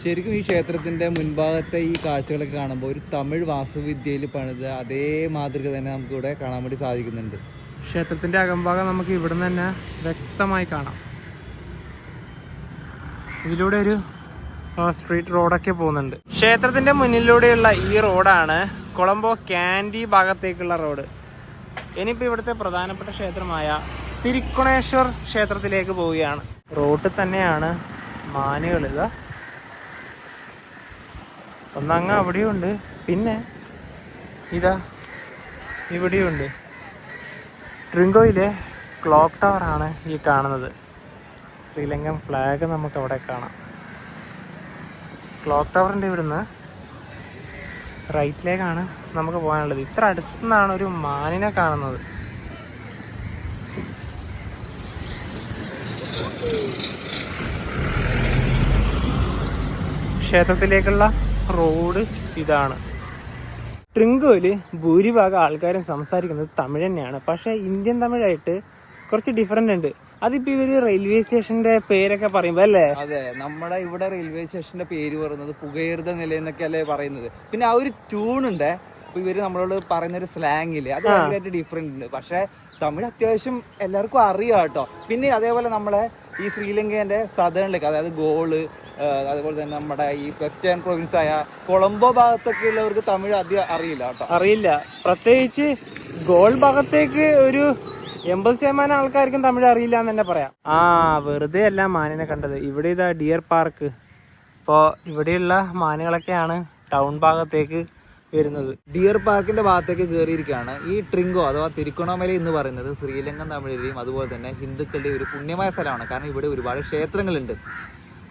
ശരിക്കും ഈ ക്ഷേത്രത്തിന്റെ മുൻഭാഗത്തെ ഈ കാഴ്ചകളൊക്കെ കാണുമ്പോൾ ഒരു തമിഴ് വാസ്തുവിദ്യയിൽ പണിത് അതേ മാതൃക തന്നെ നമുക്ക് ഇവിടെ കാണാൻ വേണ്ടി സാധിക്കുന്നുണ്ട്. ക്ഷേത്രത്തിന്റെ അകംഭാഗം നമുക്ക് ഇവിടുന്ന് തന്നെ വ്യക്തമായി കാണാം. ഇതിലൂടെ ഒരു സ്ട്രീറ്റ് റോഡൊക്കെ പോകുന്നുണ്ട്. ക്ഷേത്രത്തിന്റെ മുന്നിലൂടെയുള്ള ഈ റോഡാണ് കൊളംബോ ക്യാൻഡി ഭാഗത്തേക്കുള്ള റോഡ്. ഇനിയിപ്പോൾ ഇവിടുത്തെ പ്രധാനപ്പെട്ട ക്ഷേത്രമായ തിരുക്കോണേശ്വർ ക്ഷേത്രത്തിലേക്ക് പോവുകയാണ്. റോഡിൽ തന്നെയാണ് മാനുകൾ. ഇതാ ഒന്നങ്ങ് അവിടെയുണ്ട്, പിന്നെ ഇതാ ഇവിടെയുണ്ട്. ട്രിങ്കോയിലെ ക്ലോക്ക് ടവറാണ് ഈ കാണുന്നത്. ശ്രീലങ്കൻ ഫ്ലാഗ് നമുക്ക് അവിടെ കാണാം. ക്ലോക്ക് ടവറിൻ്റെ ഇവിടുന്ന് റൈറ്റിലേക്കാണ് നമുക്ക് പോകാനുള്ളത്. ഇത്ര അടുത്തുനിന്നാണ് ഒരു മാനിനെ കാണുന്നത്. ക്ഷേത്രത്തിലേക്കുള്ള റോഡ് ഇതാണ്. ട്രിങ്കോയില് ഭൂരിഭാഗം ആൾക്കാരും സംസാരിക്കുന്നത് തമിഴ് തന്നെയാണ്. പക്ഷെ ഇന്ത്യൻ തമിഴായിട്ട് കുറച്ച് ഡിഫറെന്റ് ഉണ്ട്. അതിപ്പോ ഇവര് റെയിൽവേ സ്റ്റേഷന്റെ പേരൊക്കെ പറയുമ്പോ അല്ലേ? അതെ, നമ്മുടെ ഇവിടെ റെയിൽവേ സ്റ്റേഷന്റെ പേര് പറയുന്നത് പുകയറുത നില എന്നൊക്കെയല്ലേ പറയുന്നത്. പിന്നെ ആ ഒരു ട്യൂണുണ്ട്, അപ്പൊ ഇവര് നമ്മളോട് പറയുന്ന ഒരു സ്ലാങ് ഇല്ലേ, അത് ഭയങ്കരമായിട്ട് ഡിഫറെന്റ് ഉണ്ട്. പക്ഷെ തമിഴ് അത്യാവശ്യം എല്ലാവർക്കും അറിയാം കേട്ടോ. പിന്നെ അതേപോലെ നമ്മളെ ഈ ശ്രീലങ്കേന്റെ സദേണിലേക്ക്, അതായത് ഗോള്, അതുപോലെ തന്നെ നമ്മുടെ ഈ വെസ്റ്റേൺ പ്രൊവിൻസ് ആയ കൊളംബോ ഭാഗത്തൊക്കെ ഉള്ളവർക്ക് തമിഴ് അധികം അറിയില്ല കേട്ടോ. അറിയില്ല. പ്രത്യേകിച്ച് ഗോൾ ഭാഗത്തേക്ക് ഒരു 80% ആൾക്കാർക്കും തമിഴ് അറിയില്ല എന്ന് തന്നെ പറയാം. വെറുതെ അല്ല മാനിനെ കണ്ടത്. ഇവിടെ ഇതാ ഡിയർ പാർക്ക്. ഇപ്പോൾ ഇവിടെയുള്ള മാനുകളൊക്കെയാണ് ടൗൺ ഭാഗത്തേക്ക് വരുന്നത്. ഡിയർ പാർക്കിന്റെ ഭാഗത്തേക്ക് കയറിയിരിക്കുകയാണ്. ഈ ട്രിങ്കോ അഥവാ തിരുക്കോണമല എന്ന് പറയുന്നത് ശ്രീലങ്കൻ തമിഴരുടെയും അതുപോലെ തന്നെ ഹിന്ദുക്കളുടെയും ഒരു പുണ്യമായ സ്ഥലമാണ്. കാരണം ഇവിടെ ഒരുപാട് ക്ഷേത്രങ്ങളുണ്ട്.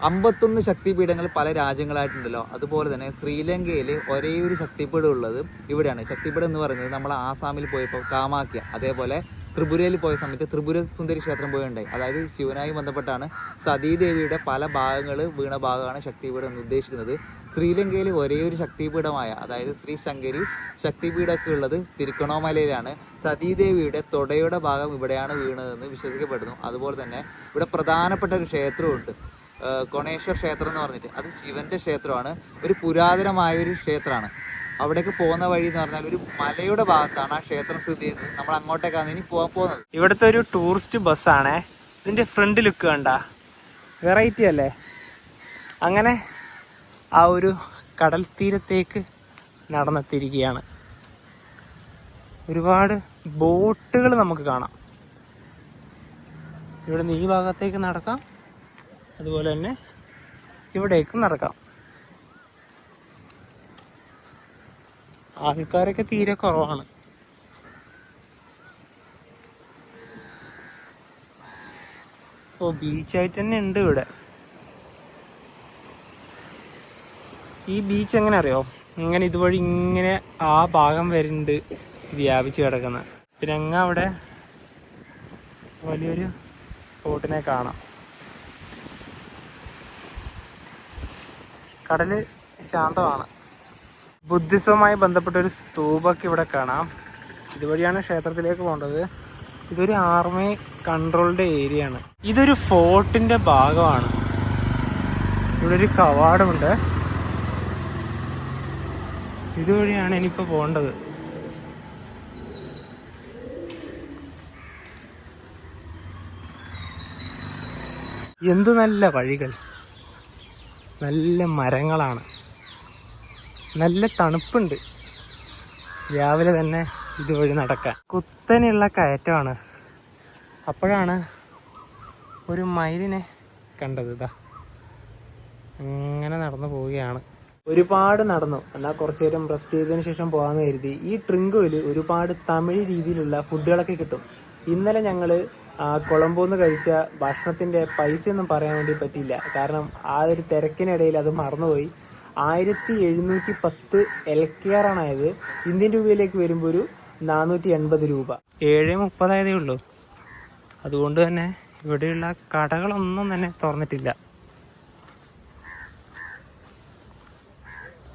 51 ശക്തിപീഠങ്ങൾ പല രാജ്യങ്ങളായിട്ടുണ്ടല്ലോ. അതുപോലെ തന്നെ ശ്രീലങ്കയിൽ ഒരേ ഒരു ശക്തിപീഠം ഉള്ളത് ഇവിടെയാണ്. ശക്തിപീഠം എന്ന് പറയുന്നത് നമ്മൾ ആസാമിൽ പോയപ്പോൾ കാമാക്യ, അതേപോലെ ത്രിപുരയിൽ പോയ സമയത്ത് ത്രിപുര സുന്ദരി ക്ഷേത്രം പോയുണ്ടായി. അതായത് ശിവനായി ബന്ധപ്പെട്ടാണ് സതീദേവിയുടെ പല ഭാഗങ്ങൾ വീണ ഭാഗമാണ് ശക്തിപീഠം എന്ന് ഉദ്ദേശിക്കുന്നത്. ശ്രീലങ്കയിൽ ഒരേ ഒരു ശക്തിപീഠമായ അതായത് ശ്രീ ശങ്കരി ശക്തിപീഠമൊക്കെ ഉള്ളത് തിരുക്കോണമലയിലാണ്. സതീദേവിയുടെ തൊടയുടെ ഭാഗം ഇവിടെയാണ് വീണതെന്ന് വിശ്വസിക്കപ്പെടുന്നു. അതുപോലെ തന്നെ ഇവിടെ പ്രധാനപ്പെട്ട ഒരു ക്ഷേത്രമുണ്ട്, കൊണേശ്വർ ക്ഷേത്രം എന്ന് പറഞ്ഞിട്ട്. അത് ശിവന്റെ ക്ഷേത്രമാണ്. ഒരു പുരാതനമായ ഒരു ക്ഷേത്രമാണ്. അവിടേക്ക് പോകുന്ന വഴി എന്ന് പറഞ്ഞാൽ ഒരു മലയുടെ ഭാഗത്താണ് ആ ക്ഷേത്രം സ്ഥിതി ചെയ്യുന്നത്. നമ്മൾ അങ്ങോട്ടേക്കാണ് ഇനി പോകാൻ പോകുന്നത്. ഇവിടുത്തെ ഒരു ടൂറിസ്റ്റ് ബസ്സാണേ. ഇതിന്റെ ഫ്രണ്ട് ലുക്ക് കണ്ട വെറൈറ്റി അല്ലേ? അങ്ങനെ ആ ഒരു കടൽ തീരത്തേക്ക് നടന്നെത്തിയിരിക്കുകയാണ്. ഒരുപാട് ബോട്ടുകൾ നമുക്ക് കാണാം. ഇവിടെ നിന്ന് ഈ ഭാഗത്തേക്ക് നടക്കാം, അതുപോലെ തന്നെ ഇവിടേക്കും നടക്കാം. ആൾക്കാരൊക്കെ തീരെ കുറവാണ്. ബീച്ചായിട്ട് തന്നെ ഉണ്ട് ഇവിടെ. ഈ ബീച്ച് എങ്ങനെ അറിയോ? ഇങ്ങനെ ഇതുവഴി ഇങ്ങനെ ആ ഭാഗം വരുന്നുണ്ട് വ്യാപിച്ച് കിടക്കുന്നത്. പിന്നെ അങ്ങ് അവിടെ വലിയൊരു ബോട്ടിനെ കാണാം. കടല് ശാന്തമാണ്. ബുദ്ധിസവുമായി ബന്ധപ്പെട്ട ഒരു സ്തൂപൊക്കെ ഇവിടെ കാണാം. ഇതുവഴിയാണ് ക്ഷേത്രത്തിലേക്ക് പോകേണ്ടത്. ഇതൊരു ആർമി കൺട്രോൾഡ് ഏരിയ ആണ്. ഇതൊരു ഫോർട്ടിന്റെ ഭാഗമാണ്. ഇവിടെ ഒരു കവാടമുണ്ട്. ഇതുവഴിയാണ് ഇനിയിപ്പോൾ പോകേണ്ടത്. എന്തു നല്ല വഴികൾ, നല്ല മരങ്ങളാണ്, നല്ല തണുപ്പുണ്ട്. രാവിലെ തന്നെ ഇതുവഴി നടക്കാൻ. കുത്തനെയുള്ള കയറ്റമാണ്. അപ്പോഴാണ് ഒരു മയിലിനെ കണ്ടത്. ഇതാ അങ്ങനെ നടന്നു പോവുകയാണ്. ഒരുപാട് നടന്നു. എന്നാൽ കുറച്ചു നേരം റെസ്റ്റ് ചെയ്തതിന് ശേഷം പോകാമെന്ന് കരുതി. ഈ ട്രിങ്കോയിൽ ഒരുപാട് തമിഴ് രീതിയിലുള്ള ഫുഡുകളൊക്കെ കിട്ടും. ഇന്നലെ ഞങ്ങള് കൊളംബോന്ന് കഴിച്ച ഭക്ഷണത്തിന്റെ പൈസയൊന്നും പറയാൻ വേണ്ടി പറ്റിയില്ല. കാരണം ആ ഒരു തിരക്കിനിടയിൽ അത് മറന്നുപോയി. 1710 LKR ആണായത്. ഇന്ത്യൻ രൂപയിലേക്ക് വരുമ്പോൾ ഒരു 480 രൂപ. 7:30 ആയതേ ഉള്ളൂ. അതുകൊണ്ട് തന്നെ ഇവിടെയുള്ള കടകളൊന്നും തന്നെ തുറന്നിട്ടില്ല.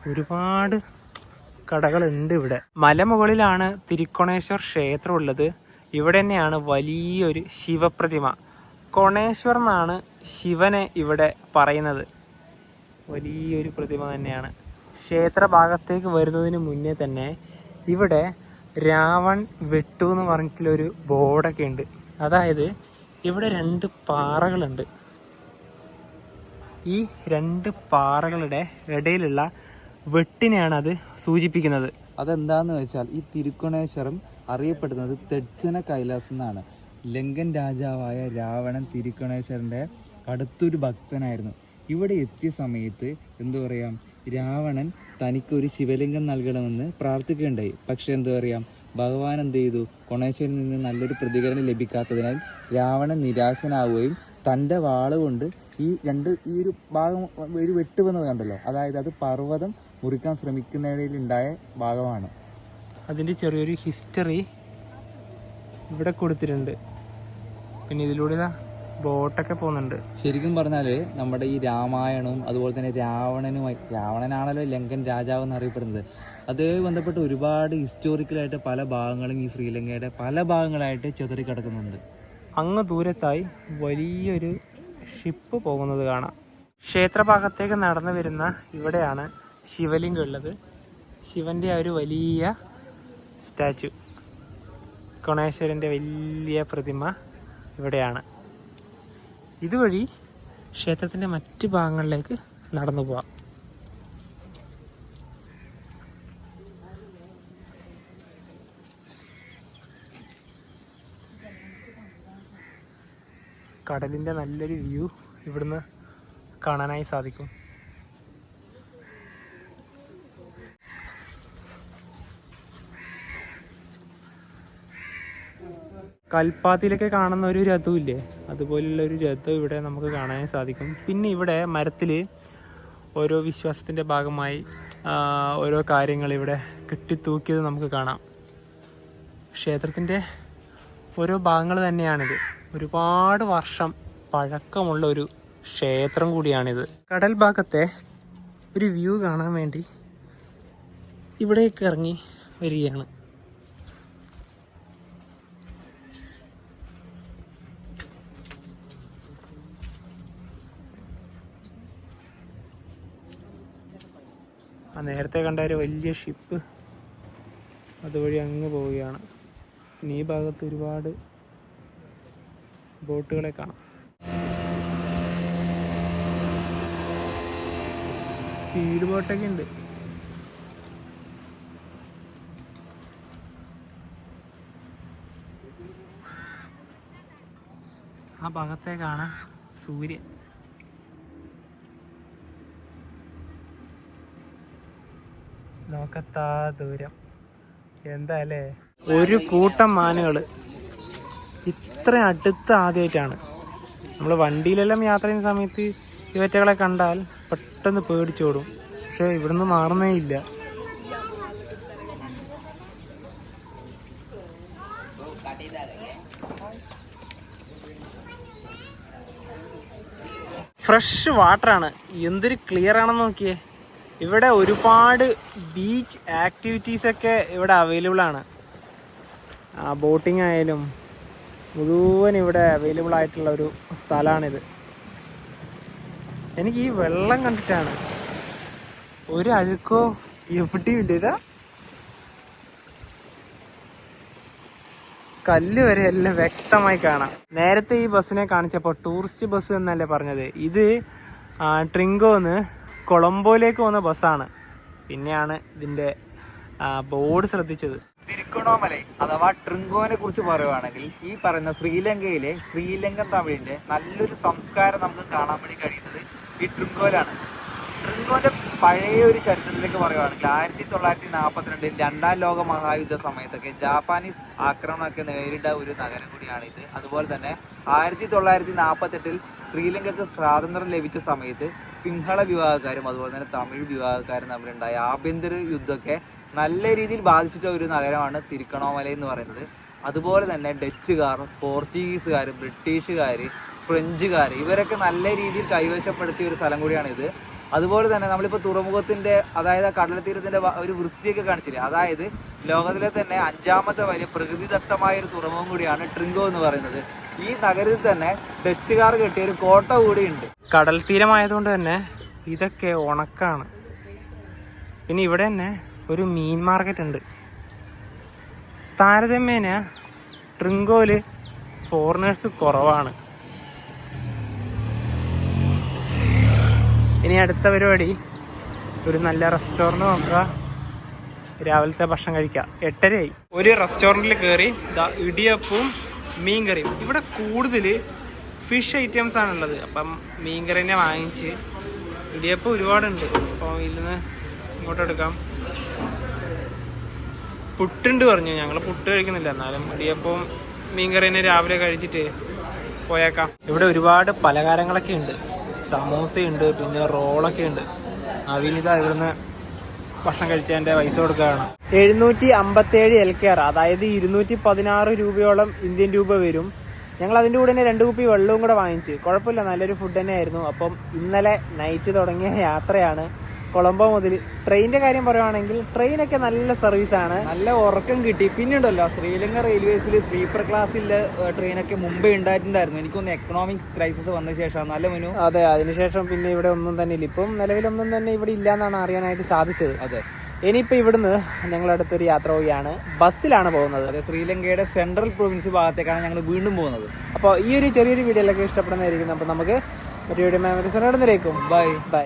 ഒരുപാട് കടകളുണ്ട് ഇവിടെ. മലമുകളിലാണ് തിരുക്കോണേശ്വർ ക്ഷേത്രം ഉള്ളത്. ഇവിടെ തന്നെയാണ് വലിയൊരു ശിവപ്രതിമ. കൊണേശ്വർ എന്നാണ് ശിവനെ ഇവിടെ പറയുന്നത്. വലിയൊരു പ്രതിമ തന്നെയാണ്. ക്ഷേത്ര ഭാഗത്തേക്ക് വരുന്നതിന് മുന്നേ തന്നെ ഇവിടെ രാവൺ വെട്ടു എന്ന് പറഞ്ഞിട്ടുള്ളൊരു ബോർഡൊക്കെ ഉണ്ട്. അതായത് ഇവിടെ 2 പാറകളുണ്ട്. ഈ 2 പാറകളുടെ ഇടയിലുള്ള വെട്ടിനെയാണ് അത് സൂചിപ്പിക്കുന്നത്. അതെന്താന്ന് വെച്ചാൽ ഈ തിരുക്കോണേശ്വരം അറിയപ്പെടുന്നത് തെഡ്സന കൈലാസം എന്നാണ്. ലങ്കൻ രാജാവായ രാവണൻ തിരുക്കോണേശ്വരന്റെ കടുത്തൊരു ഭക്തനായിരുന്നു. ഇവിടെ എത്തിയ സമയത്ത് എന്താ പറയാ, രാവണൻ തനിക്കൊരു ശിവലിംഗം നൽകണമെന്ന് പ്രാർത്ഥിക്കുകയുണ്ടായി. പക്ഷെ എന്താ പറയാ, ഭഗവാൻ എന്ത് ചെയ്തു, കൊണേശ്വരിൽ നിന്ന് നല്ലൊരു പ്രതികരണം ലഭിക്കാത്തതിനാൽ രാവണൻ നിരാശനാവുകയും തൻ്റെ വാള് കൊണ്ട് ഈ ഒരു ഭാഗം ഒരു വെട്ട് വന്നത് കണ്ടല്ലോ, അതായത് അത് പർവ്വതം മുറിക്കാൻ ശ്രമിക്കുന്നതിലുണ്ടായ ഭാഗമാണ്. അതിൻ്റെ ചെറിയൊരു ഹിസ്റ്ററി ഇവിടെ കൊടുത്തിട്ടുണ്ട്. പിന്നെ ഇതിലൂടെ ബോട്ടൊക്കെ പോകുന്നുണ്ട്. ശരിക്കും പറഞ്ഞാൽ നമ്മുടെ ഈ രാമായണവും അതുപോലെ തന്നെ രാവണനാണല്ലോ ലങ്കൻ രാജാവ് എന്നറിയപ്പെടുന്നത്. അതുമായി ബന്ധപ്പെട്ട് ഒരുപാട് ഹിസ്റ്റോറിക്കലായിട്ട് പല ഭാഗങ്ങളും ഈ ശ്രീലങ്കയുടെ പല ഭാഗങ്ങളായിട്ട് ചിതറിക്കിടക്കുന്നുണ്ട്. അങ്ങ് ദൂരത്തായി വലിയൊരു ഷിപ്പ് പോകുന്നത് കാണാം. ക്ഷേത്രഭാഗത്തേക്ക് നടന്നു വരുന്ന ഇവിടെയാണ് ശിവലിംഗം ഉള്ളത്. ശിവന്റെ ആ ഒരു വലിയ സ്റ്റാച്ചു, ഗണേശ്വരൻ്റെ വലിയ പ്രതിമ ഇവിടെയാണ്. ഇതുവഴി ക്ഷേത്രത്തിൻ്റെ മറ്റ് ഭാഗങ്ങളിലേക്ക് നടന്നു പോവാം. കടലിൻ്റെ നല്ലൊരു വ്യൂ ഇവിടുന്ന് കാണാനായി സാധിക്കും. കൽപ്പാത്തിയിലൊക്കെ കാണുന്ന ഒരു രഥമില്ലേ, അതുപോലുള്ള ഒരു രഥം ഇവിടെ നമുക്ക് കാണാൻ സാധിക്കും. പിന്നെ ഇവിടെ മരത്തിൽ ഓരോ വിശ്വാസത്തിൻ്റെ ഭാഗമായി ഓരോ കാര്യങ്ങൾ ഇവിടെ കെട്ടിത്തൂക്കിയത് നമുക്ക് കാണാം. ക്ഷേത്രത്തിൻ്റെ ഓരോ ഭാഗങ്ങൾ തന്നെയാണിത്. ഒരുപാട് വർഷം പഴക്കമുള്ള ഒരു ക്ഷേത്രം കൂടിയാണിത്. കടൽ ഭാഗത്തെ ഒരു വ്യൂ കാണാൻ വേണ്ടി ഇവിടേക്ക് ഇറങ്ങി വരികയാണ്. ആ നേരത്തെ കണ്ട ഒരു വലിയ ഷിപ്പ് അതുവഴി അങ്ങ് പോവുകയാണ്. പിന്നെ ഈ ഭാഗത്ത് ഒരുപാട് ബോട്ടുകളെ കാണാം. സ്പീഡ് ബോട്ടൊക്കെ ഉണ്ട്. ആ ഭാഗത്തേക്കാണ് സൂര്യൻ. നോക്കത്താ ദൂരം എന്താ അല്ലേ. ഒരു കൂട്ടം മാനുകൾ ഇത്ര അടുത്ത് ആദ്യമായിട്ടാണ്. നമ്മൾ വണ്ടിയിലെല്ലാം യാത്ര ചെയ്യുന്ന സമയത്ത് ഇവറ്റകളെ കണ്ടാൽ പെട്ടെന്ന് പേടിച്ചോടും. പക്ഷെ ഇവിടുന്ന് മാറുന്നേ ഇല്ല. ഫ്രഷ് വാട്ടറാണ്. എന്തൊരു ക്ലിയർ ആണെന്ന് നോക്കിയേ. ഇവിടെ ഒരുപാട് ബീച്ച് ആക്ടിവിറ്റീസൊക്കെ ഇവിടെ അവൈലബിൾ ആണ്. ബോട്ടിംഗ് ആയാലും മുഴുവൻ ഇവിടെ അവൈലബിൾ ആയിട്ടുള്ള ഒരു സ്ഥലമാണിത്. എനിക്ക് ഈ വെള്ളം കണ്ടിട്ടാണ് ഒരു അഴുക്കോ എവിടെയും ഇല്ല. ഇതാ കല്ല് വരെ എല്ലാം വ്യക്തമായി കാണാം. നേരത്തെ ഈ ബസ്സിനെ കാണിച്ചപ്പോൾ ടൂറിസ്റ്റ് ബസ് എന്നല്ലേ പറഞ്ഞത്. ഇത് ട്രിങ്കോന്ന് കൊളംബോയിലേക്ക് പോകുന്ന ബസ്സാണ്. പിന്നെയാണ് ഇതിന്റെ ബോർഡ് ശ്രദ്ധിച്ചത്. തിരുക്കോണോമലൈ അഥവാ ട്രിങ്കോനെ കുറിച്ച് പറയുവാണെങ്കിൽ ഈ പറയുന്ന ശ്രീലങ്കയിലെ ശ്രീലങ്കൻ തമിഴിന്റെ നല്ലൊരു സംസ്കാരം നമുക്ക് കാണാൻ വേണ്ടി കഴിയുന്നത് ഈ ട്രിങ്കോയിലാണ്. ട്രിങ്കോന്റെ പഴയ ഒരു ചരിത്രത്തിലേക്ക് പറയുവാണെങ്കിൽ 1942 രണ്ടാം ലോക മഹായുദ്ധ സമയത്തൊക്കെ ജാപ്പാനീസ് ആക്രമണമൊക്കെ നേരിട്ട ഒരു നഗരം കൂടിയാണ് ഇത്. അതുപോലെ തന്നെ 1948 ശ്രീലങ്കക്ക് സ്വാതന്ത്ര്യം ലഭിച്ച സമയത്ത് സിംഹള വിഭാഗക്കാരും അതുപോലെ തന്നെ തമിഴ് വിഭാഗക്കാരും തമ്മിലുണ്ടായ ആഭ്യന്തര യുദ്ധമൊക്കെ നല്ല രീതിയിൽ ബാധിച്ചിട്ട ഒരു നഗരമാണ് തിരുക്കണോമല എന്ന് പറയുന്നത്. അതുപോലെ തന്നെ ഡച്ചുകാർ, പോർച്ചുഗീസുകാർ, ബ്രിട്ടീഷുകാർ, ഫ്രഞ്ചുകാർ ഇവരൊക്കെ നല്ല രീതിയിൽ കൈവശപ്പെടുത്തിയ ഒരു സ്ഥലം കൂടിയാണ് ഇത്. അതുപോലെ തന്നെ നമ്മളിപ്പോൾ തുറമുഖത്തിന്റെ അതായത് കടൽ തീരത്തിന്റെ ഒരു വൃത്തിയൊക്കെ കാണിച്ചില്ലേ, അതായത് ലോകത്തിലെ തന്നെ 5ാമത്തെ വലിയ പ്രകൃതിദത്തമായ ഒരു തുറമുഖം കൂടിയാണ് ട്രിങ്കോ എന്ന് പറയുന്നത്. ഈ നഗരത്തിൽ തന്നെ ഡച്ചുകാർ കെട്ടിയ ഒരു കോട്ട കൂടിയുണ്ട്. കടൽ തീരമായതുകൊണ്ട് തന്നെ ഇതൊക്കെ ഉണക്കാണ്. പിന്നെ ഇവിടെ തന്നെ ഒരു മീൻ മാർക്കറ്റ് ഉണ്ട്. താരതമ്യേന ട്രിങ്കോയില് ഫോറിനേഴ്സ് കുറവാണ്. ഇനി അടുത്ത പരിപാടി ഒരു നല്ല റെസ്റ്റോറൻറ്റ് നോക്കുക, രാവിലത്തെ ഭക്ഷണം കഴിക്കാം. 8:30 ഒരു റെസ്റ്റോറൻറ്റിൽ കയറി ഇടിയപ്പവും മീൻ കറിയും. ഇവിടെ കൂടുതൽ ഫിഷ് ഐറ്റംസ് ആണുള്ളത്. അപ്പം മീൻ കറി തന്നെ വാങ്ങിച്ച്, ഇടിയപ്പം ഒരുപാടുണ്ട്. അപ്പോൾ ഇതിൽ ഇങ്ങോട്ട് എടുക്കാം. പുട്ടുണ്ട് പറഞ്ഞു, ഞങ്ങൾ പുട്ട് കഴിക്കുന്നില്ല, എന്നാലും ഇടിയപ്പവും മീൻ കറി തന്നെ രാവിലെ കഴിച്ചിട്ട് പോയേക്കാം. ഇവിടെ ഒരുപാട് പലഹാരങ്ങളൊക്കെ ഉണ്ട്. സമൂസയുണ്ട്, പിന്നെ റോളൊക്കെ ഉണ്ട്. അവിനിത ഇവിടുന്ന് ഭക്ഷണം കഴിച്ചതിന്റെ പൈസ കൊടുക്കുകയാണ്. 757 LKR, അതായത് 216 രൂപയോളം ഇന്ത്യൻ രൂപ വരും. ഞങ്ങൾ അതിന്റെ കൂടെ തന്നെ 2 കുപ്പി വെള്ളവും കൂടെ വാങ്ങിച്ച്. കുഴപ്പമില്ല, നല്ലൊരു ഫുഡ് തന്നെയായിരുന്നു. അപ്പം ഇന്നലെ നൈറ്റ് തുടങ്ങിയ യാത്രയാണ് കൊളംബോ മുതൽ. ട്രെയിനിന്റെ കാര്യം പറയുവാണെങ്കിൽ ട്രെയിനൊക്കെ നല്ല സർവീസാണ്, നല്ല ഉറക്കം കിട്ടി. പിന്നീടല്ലോ ശ്രീലങ്ക റെയിൽവേസിൽ സ്ലീപ്പർ ക്ലാസ്സിലെ ട്രെയിനൊക്കെ മുമ്പേ ഉണ്ടായിട്ടുണ്ടായിരുന്നു. എനിക്കൊന്ന് എക്കണോമിക് ക്രൈസിസ് വന്ന ശേഷം നല്ല മനു. അതെ, അതിനുശേഷം പിന്നെ ഇവിടെ ഒന്നും തന്നെ ഇല്ല. ഇപ്പം നിലവിലൊന്നും തന്നെ ഇവിടെ ഇല്ലാന്നാണ് അറിയാനായിട്ട് സാധിച്ചത്. അതെ, ഇനിയിപ്പോ ഇവിടുന്ന് ഞങ്ങൾ അടുത്തൊരു യാത്ര പോവുകയാണ്. ബസ്സിലാണ് പോകുന്നത്. അതെ, ശ്രീലങ്കയുടെ സെൻട്രൽ പ്രൊവിൻസ് ഭാഗത്തേക്കാണ് ഞങ്ങൾ വീണ്ടും പോകുന്നത്. അപ്പോൾ ഈ ഒരു ചെറിയൊരു വീഡിയോയിലൊക്കെ ഇഷ്ടപ്പെടുന്നതായിരിക്കും. അപ്പോൾ നമുക്ക് മറ്റൊരു വീഡിയോ ബൈ.